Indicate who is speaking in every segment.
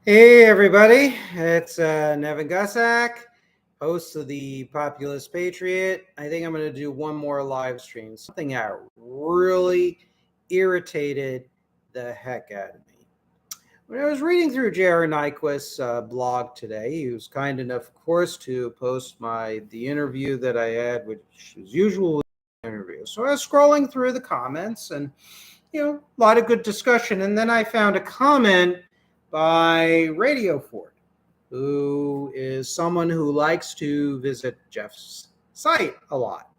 Speaker 1: Hey everybody, it's Nevin Gusak, host of the Populist Patriot. I think I'm going to do one more live stream. Something that really irritated the heck out of me. When I was reading through J.R. Nyquist's blog today, he was kind enough, of course, to post the interview that I had, which is usual interview. So I was scrolling through the comments and a lot of good discussion. And then I found a comment by Radio Ford, who is someone who likes to visit Jeff's site a lot.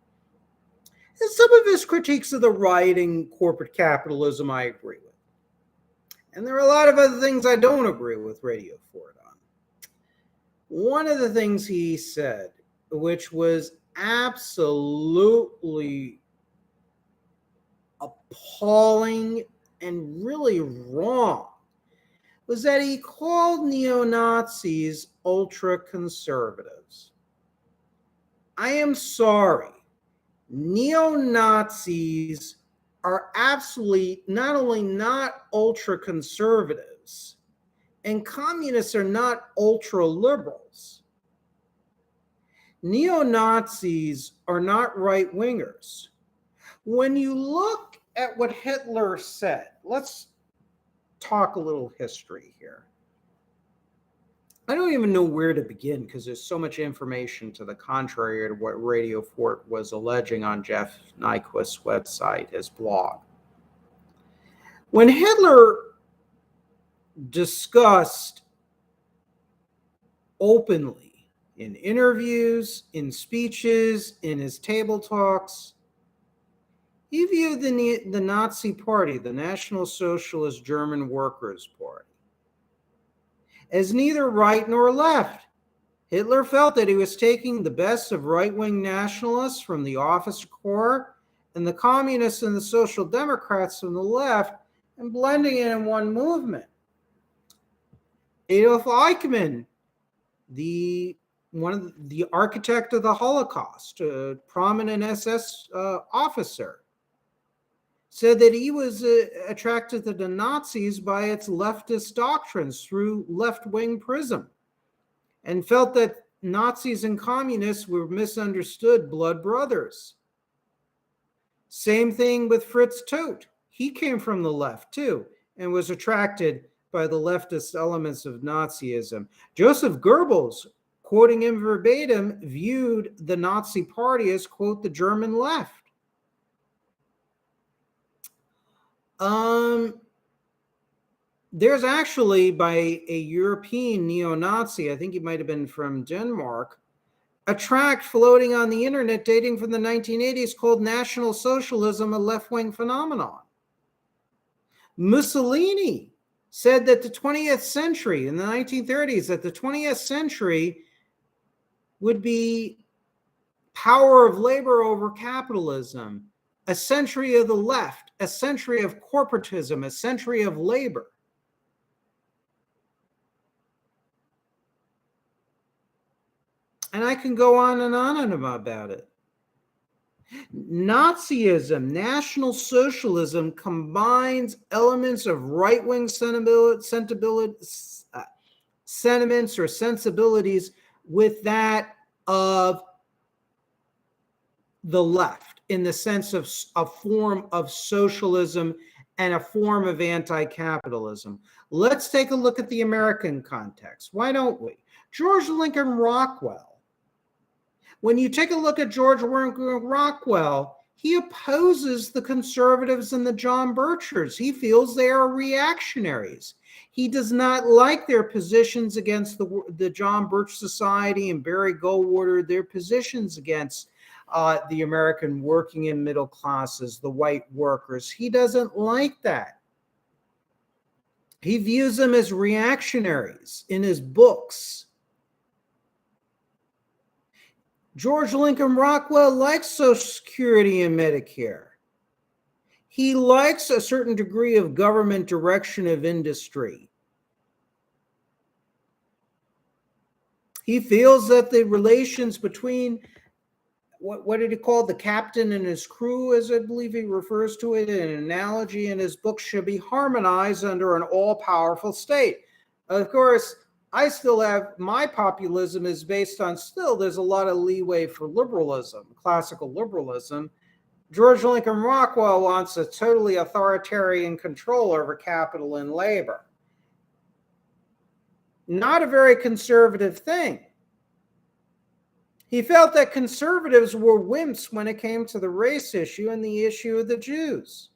Speaker 1: And some of his critiques of the right and corporate capitalism I agree with. And there are a lot of other things I don't agree with Radio Ford on. One of the things he said, which was absolutely appalling and really wrong, was that he called neo-Nazis ultra-conservatives. I am sorry. Neo-Nazis are absolutely not only not ultra-conservatives, and communists are not ultra-liberals. Neo-Nazis are not right-wingers. When you look at what Hitler said, let's talk a little history here. I don't even know where to begin because there's so much information to the contrary to what Radio Fort was alleging on Jeff Nyquist's website, his blog. When Hitler discussed openly in interviews, in speeches, in his table talks, he viewed the Nazi Party, the National Socialist German Workers' Party, as neither right nor left. Hitler felt that he was taking the best of right-wing nationalists from the officer corps and the communists and the social democrats from the left and blending it in one movement. Adolf Eichmann, the architect of the Holocaust, a prominent SS officer, said that he was attracted to the Nazis by its leftist doctrines through left-wing prism and felt that Nazis and communists were misunderstood blood brothers. Same thing with Fritz Todt. He came from the left too and was attracted by the leftist elements of Nazism. Joseph Goebbels, quoting him verbatim, viewed the Nazi Party as, quote, the German left. There's actually, by a European neo-Nazi, I think he might have been from Denmark, a tract floating on the internet dating from the 1980s called National Socialism, a Left-Wing Phenomenon. Mussolini said that the 20th century, in the 1930s, that the 20th century would be power of labor over capitalism, a century of the left, a century of corporatism, a century of labor. And I can go on and on about it. Nazism, National Socialism combines elements of right-wing sentiments or sensibilities with that of the left in the sense of a form of socialism and a form of anti-capitalism. Let's take a look at the American context. Why don't we? George Lincoln Rockwell. When you take a look at George Rockwell, he opposes the conservatives and the John Birchers. He feels they are reactionaries. He does not like their positions against the John Birch Society and Barry Goldwater, their positions against the American working and middle classes, the white workers. He doesn't like that. He views them as reactionaries in his books. George Lincoln Rockwell likes Social Security and Medicare. He likes a certain degree of government direction of industry. He feels that the relations between, what did he call it, the captain and his crew, as I believe he refers to it in an analogy in his book, should be harmonized under an all-powerful state. Of course, I still have my populism is based on still there's a lot of leeway for liberalism, classical liberalism. George Lincoln Rockwell wants a totally authoritarian control over capital and labor. Not a very conservative thing. He felt that conservatives were wimps when it came to the race issue and the issue of the Jews.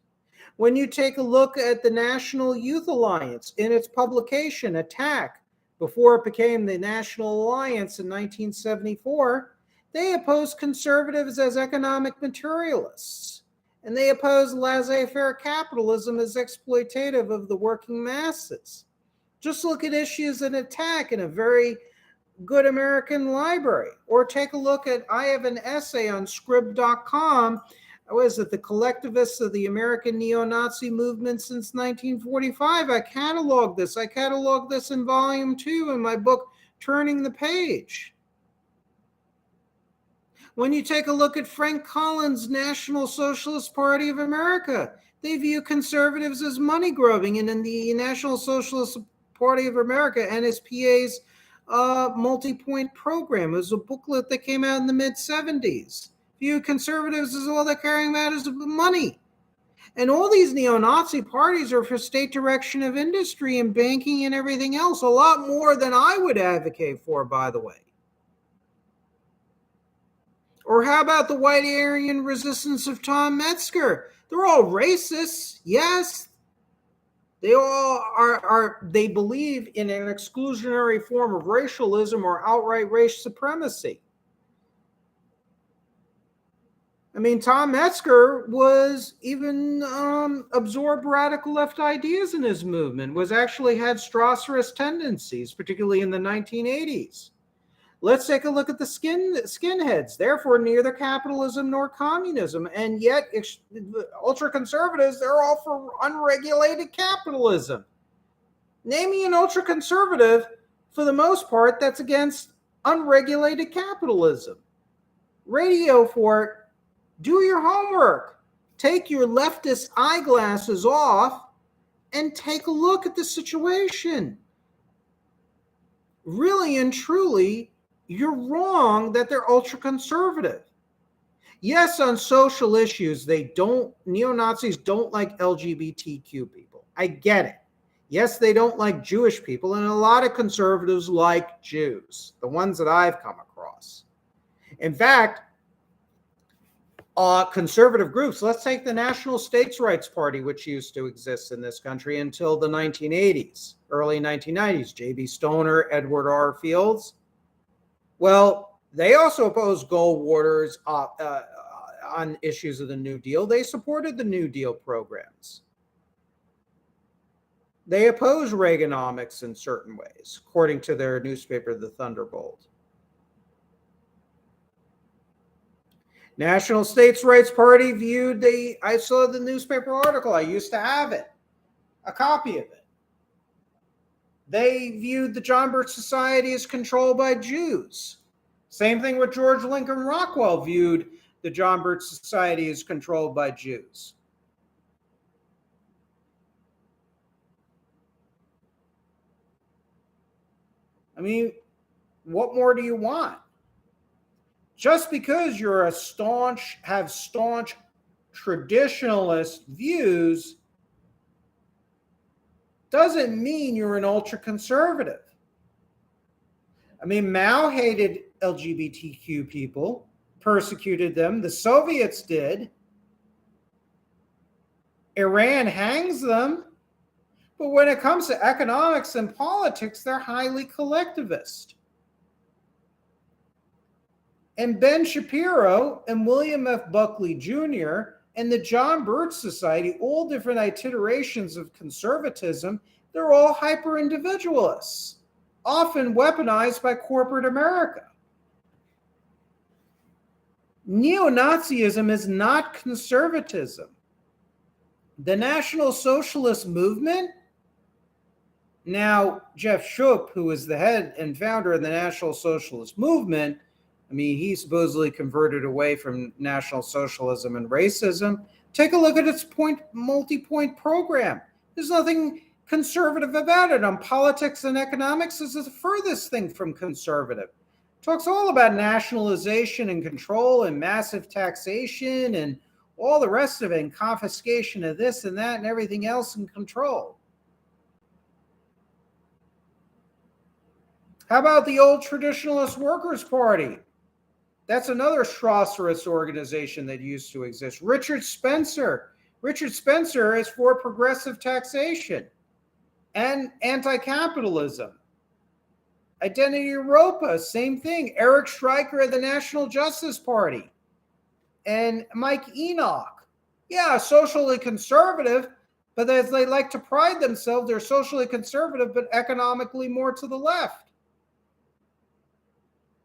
Speaker 1: When you take a look at the National Youth Alliance in its publication, Attack, before it became the National Alliance in 1974, they opposed conservatives as economic materialists, and they opposed laissez-faire capitalism as exploitative of the working masses. Just look at issues in Attack in a very good American library, or take a look at, I have an essay on Scrib.com. Was it the collectivists of the American neo-Nazi movement since 1945? I cataloged this. I cataloged this in volume 2 in my book, Turning the Page. When you take a look at Frank Collins' National Socialist Party of America, they view conservatives as money grubbing, and in the National Socialist Party of America, NSPA's multi-point program, it was a booklet that came out in the mid-70s. View conservatives as all they're caring about is money. And all these neo-Nazi parties are for state direction of industry and banking and everything else, a lot more than I would advocate for, by the way. Or how about the white Aryan resistance of Tom Metzger? They're all racists, yes. They all they believe in an exclusionary form of racialism or outright race supremacy. I mean, Tom Metzger was even absorbed radical left ideas in his movement, was actually had Strasserist tendencies, particularly in the 1980s. Let's take a look at the skinheads. Therefore, neither capitalism nor communism. And yet, ultra-conservatives, they're all for unregulated capitalism. Name me an ultra-conservative, for the most part, that's against unregulated capitalism. Radio for it. Do your homework. Take your leftist eyeglasses off and take a look at the situation. Really and truly, you're wrong that they're ultra-conservative. Yes, on social issues, neo-Nazis don't like LGBTQ people. I get it. Yes, they don't like Jewish people, and a lot of conservatives like Jews, the ones that I've come across. In fact, conservative groups, let's take the National States Rights Party, which used to exist in this country until the 1980s, early 1990s, J.B. Stoner, Edward R. Fields. Well, they also opposed Goldwater's on issues of the New Deal. They supported the New Deal programs. They opposed Reaganomics in certain ways, according to their newspaper, The Thunderbolt. National States Rights Party viewed I saw the newspaper article. I used to have it, a copy of it. They viewed the John Birch Society as controlled by Jews. Same thing with George Lincoln Rockwell viewed the John Birch Society as controlled by Jews. I mean, what more do you want? Just because you're have staunch traditionalist views doesn't mean you're an ultra-conservative. I mean, Mao hated LGBTQ people, persecuted them. The Soviets did. Iran hangs them. But when it comes to economics and politics, they're highly collectivist. And Ben Shapiro and William F. Buckley Jr. and the John Birch Society, all different iterations of conservatism, they're all hyper-individualists, often weaponized by corporate America. Neo-Nazism is not conservatism. The National Socialist Movement, now Jeff Schoep, who is the head and founder of the National Socialist Movement, I mean, he supposedly converted away from National Socialism and racism. Take a look at its multi-point program. There's nothing conservative about it. On politics and economics is the furthest thing from conservative. Talks all about nationalization and control and massive taxation and all the rest of it, and confiscation of this and that and everything else, and control. How about the old Traditionalist Workers' Party? That's another Strasserist organization that used to exist. Richard Spencer. Richard Spencer is for progressive taxation and anti-capitalism. Identity Europa, same thing. Eric Streicher of the National Justice Party. And Mike Enoch. Yeah, socially conservative, but as they like to pride themselves, they're socially conservative, but economically more to the left.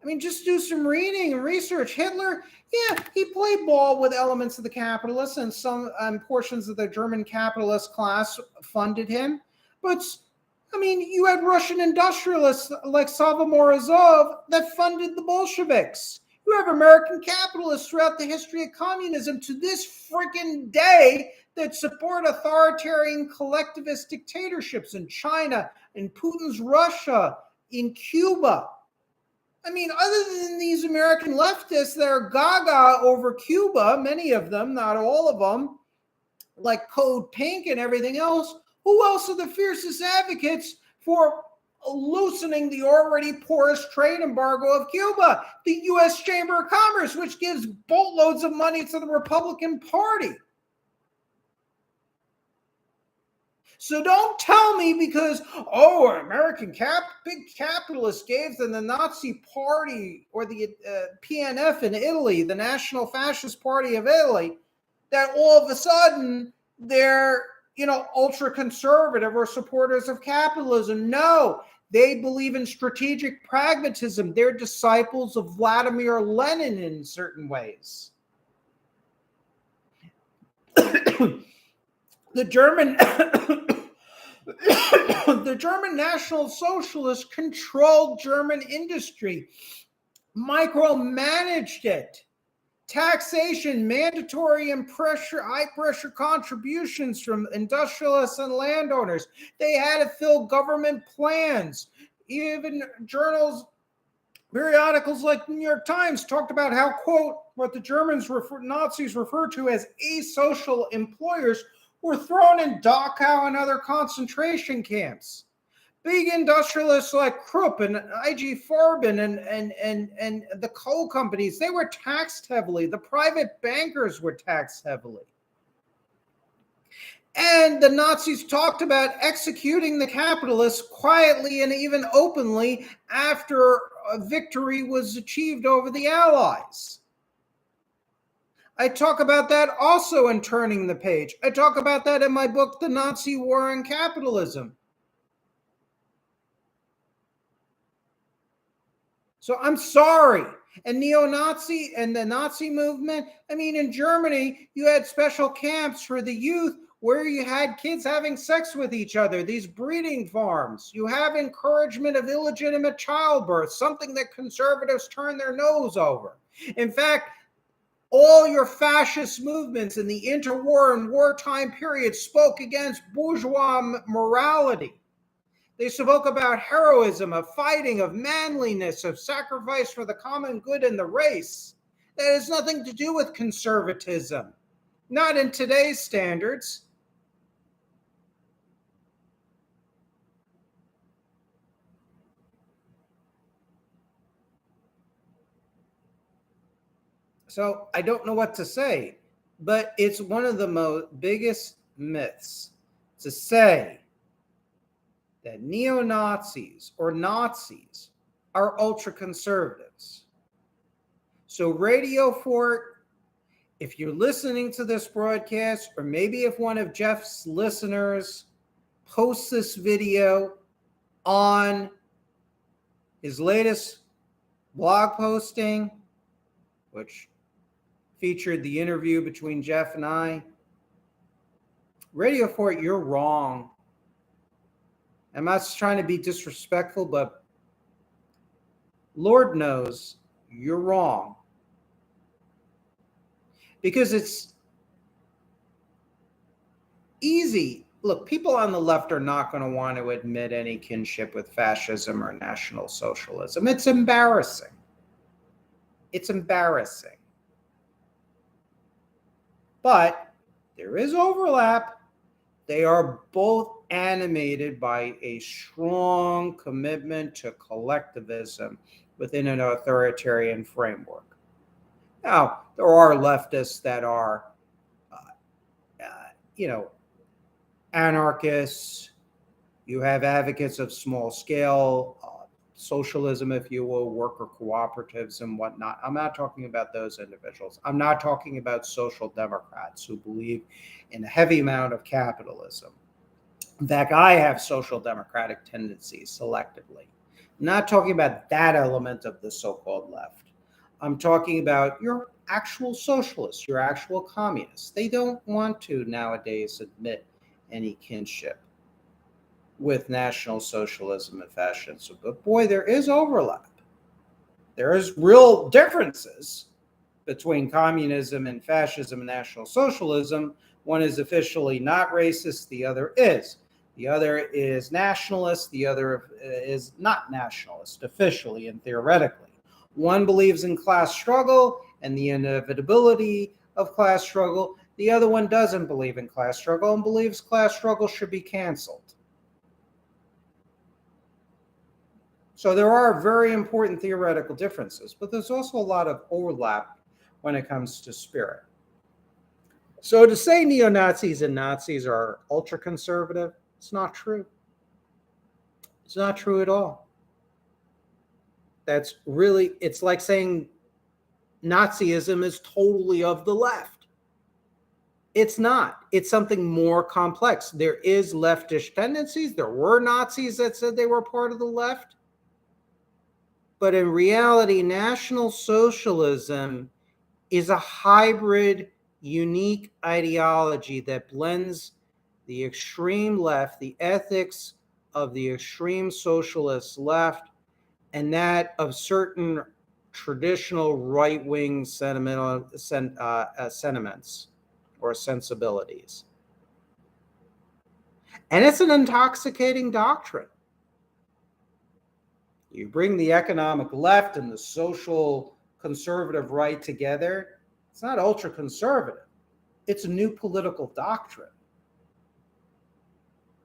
Speaker 1: I mean, just do some reading and research. Hitler, yeah, he played ball with elements of the capitalists, and some portions of the German capitalist class funded him. But, I mean, you had Russian industrialists like Slava Morozov that funded the Bolsheviks. You have American capitalists throughout the history of communism to this freaking day that support authoritarian collectivist dictatorships in China, in Putin's Russia, in Cuba. I mean, other than these American leftists that are gaga over Cuba, many of them, not all of them, like Code Pink and everything else, who else are the fiercest advocates for loosening the already porous trade embargo of Cuba? The U.S. Chamber of Commerce, which gives boatloads of money to the Republican Party. So don't tell me because, American big capitalists gave them the Nazi Party or the PNF in Italy, the National Fascist Party of Italy, that all of a sudden they're, ultra conservative or supporters of capitalism. No, they believe in strategic pragmatism. They're disciples of Vladimir Lenin in certain ways. The German the German National Socialists controlled German industry, micromanaged it. Taxation, mandatory and high pressure contributions from industrialists and landowners. They had to fill government plans. Even journals, periodicals like the New York Times talked about how, quote, what the Nazis referred to as asocial employers were thrown in Dachau and other concentration camps. Big industrialists like Krupp and IG Farben and the coal companies, they were taxed heavily. The private bankers were taxed heavily. And the Nazis talked about executing the capitalists quietly and even openly after a victory was achieved over the Allies. I talk about that also in Turning the Page. I talk about that in my book, The Nazi War on Capitalism. So I'm sorry. And neo-Nazi and the Nazi movement, I mean, in Germany, you had special camps for the youth where you had kids having sex with each other, these breeding farms. You have encouragement of illegitimate childbirth, something that conservatives turn their nose over. In fact, all your fascist movements in the interwar and wartime period spoke against bourgeois morality. They spoke about heroism, of fighting, of manliness, of sacrifice for the common good and the race. That has nothing to do with conservatism. Not in today's standards. So I don't know what to say, but it's one of the biggest myths to say that neo-Nazis or Nazis are ultra-conservatives. So Radio Fort, if you're listening to this broadcast, or maybe if one of Jeff's listeners posts this video on his latest blog posting, which featured the interview between Jeff and I, Radio Fort, you're wrong. I'm not trying to be disrespectful, but Lord knows you're wrong. Because it's easy look, people on the left are not going to want to admit any kinship with fascism or National Socialism. It's embarrassing. It's embarrassing. But there is overlap. They are both animated by a strong commitment to collectivism within an authoritarian framework. Now, there are leftists that are, anarchists. You have advocates of small scale socialism, if you will, worker cooperatives and whatnot. I'm not talking about those individuals. I'm not talking about social democrats who believe in a heavy amount of capitalism. In fact, I have social democratic tendencies selectively. I'm not talking about that element of the so-called left. I'm talking about your actual socialists, your actual communists. They don't want to nowadays admit any kinship with National Socialism and fascism. But boy, there is overlap. There is real differences between communism and fascism and National Socialism. One is officially not racist, the other is. The other is nationalist, the other is not nationalist, officially and theoretically. One believes in class struggle and the inevitability of class struggle. The other one doesn't believe in class struggle and believes class struggle should be canceled. So there are very important theoretical differences, but there's also a lot of overlap when it comes to spirit. So to say neo-Nazis and Nazis are ultra-conservative, it's not true. It's not true at all. It's like saying Nazism is totally of the left. It's not. It's something more complex. There is leftish tendencies. There were Nazis that said they were part of the left. But in reality, National Socialism is a hybrid, unique ideology that blends the extreme left, the ethics of the extreme socialist left, and that of certain traditional right-wing sentiments or sensibilities. And it's an intoxicating doctrine. You bring the economic left and the social conservative right together, it's not ultra-conservative. It's a new political doctrine.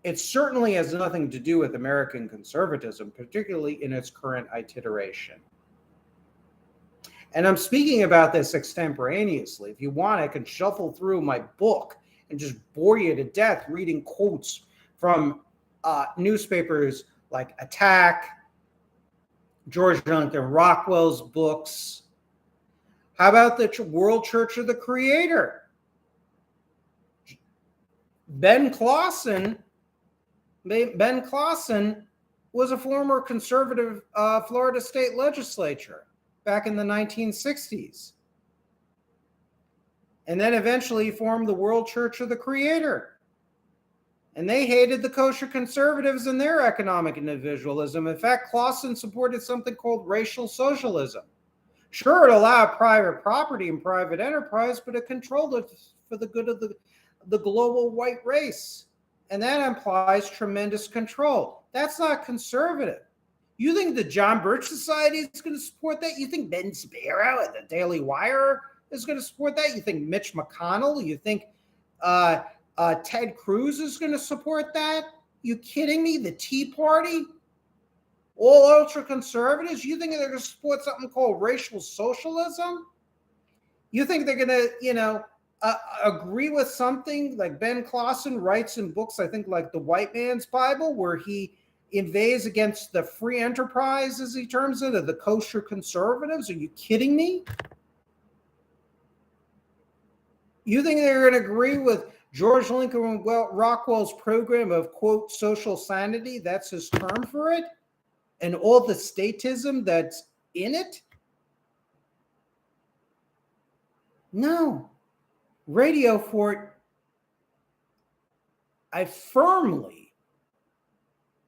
Speaker 1: It certainly has nothing to do with American conservatism, particularly in its current iteration. And I'm speaking about this extemporaneously. If you want, I can shuffle through my book and just bore you to death reading quotes from newspapers like Attack, George Duncan Rockwell's books. How about the World Church of the Creator? Ben Clausen was a former conservative Florida state legislature back in the 1960s. And then eventually he formed the World Church of the Creator. And they hated the kosher conservatives and their economic individualism. In fact, Clausen supported something called racial socialism. Sure, it allowed private property and private enterprise, but it controlled it for the good of the global white race. And that implies tremendous control. That's not conservative. You think the John Birch Society is going to support that? You think Ben Sparrow at the Daily Wire is going to support that? You think Mitch McConnell? You think Ted Cruz is going to support that? You kidding me? The Tea Party? All ultra-conservatives? You think they're going to support something called racial socialism? You think they're going to, agree with something like Ben Clausen writes in books, I think like The White Man's Bible, where he inveighs against the free enterprise, as he terms it, of the kosher conservatives? Are you kidding me? You think they're going to agree with George Lincoln Rockwell's program of, quote, social sanity? That's his term for it. And all the statism that's in it? No. Radio Fort, I firmly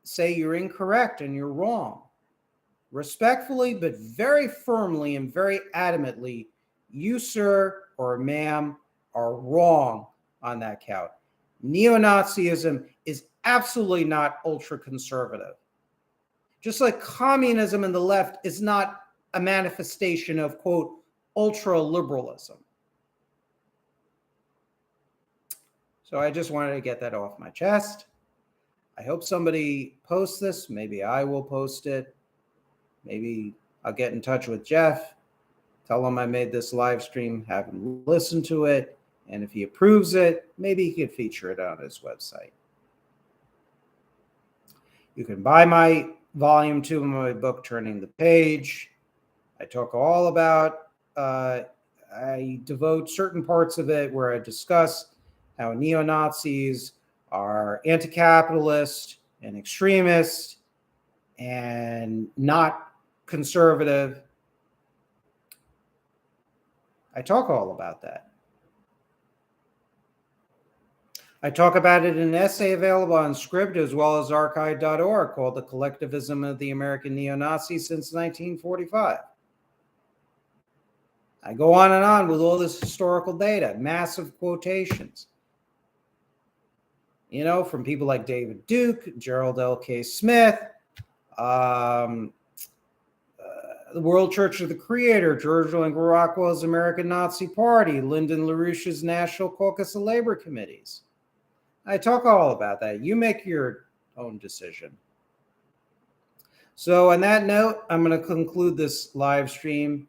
Speaker 1: say you're incorrect and you're wrong. Respectfully, but very firmly and very adamantly, you, sir, or ma'am, are wrong on that count. Neo-Nazism is absolutely not ultra-conservative. Just like communism in the left is not a manifestation of, quote, ultra-liberalism. So I just wanted to get that off my chest. I hope somebody posts this. Maybe I will post it. Maybe I'll get in touch with Jeff, tell him I made this live stream, have him listen to it, and if he approves it, maybe he could feature it on his website. You can buy my volume 2 of my book, Turning the Page. I talk all about, I devote certain parts of it where I discuss how neo-Nazis are anti-capitalist and extremist and not conservative. I talk all about that. I talk about it in an essay available on Scribd as well as archive.org called The Collectivism of the American Neo-Nazis Since 1945. I go on and on with all this historical data, massive quotations. You know, from people like David Duke, Gerald L.K. Smith, the World Church of the Creator, George Lincoln Rockwell's American Nazi Party, Lyndon LaRouche's National Caucus of Labor Committees. I talk all about that. You make your own decision. So on that note, I'm going to conclude this live stream.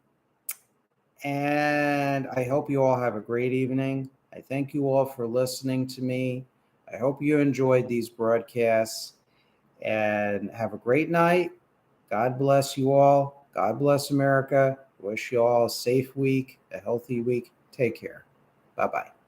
Speaker 1: And I hope you all have a great evening. I thank you all for listening to me. I hope you enjoyed these broadcasts and have a great night. God bless you all. God bless America. Wish you all a safe week, a healthy week. Take care. Bye-bye.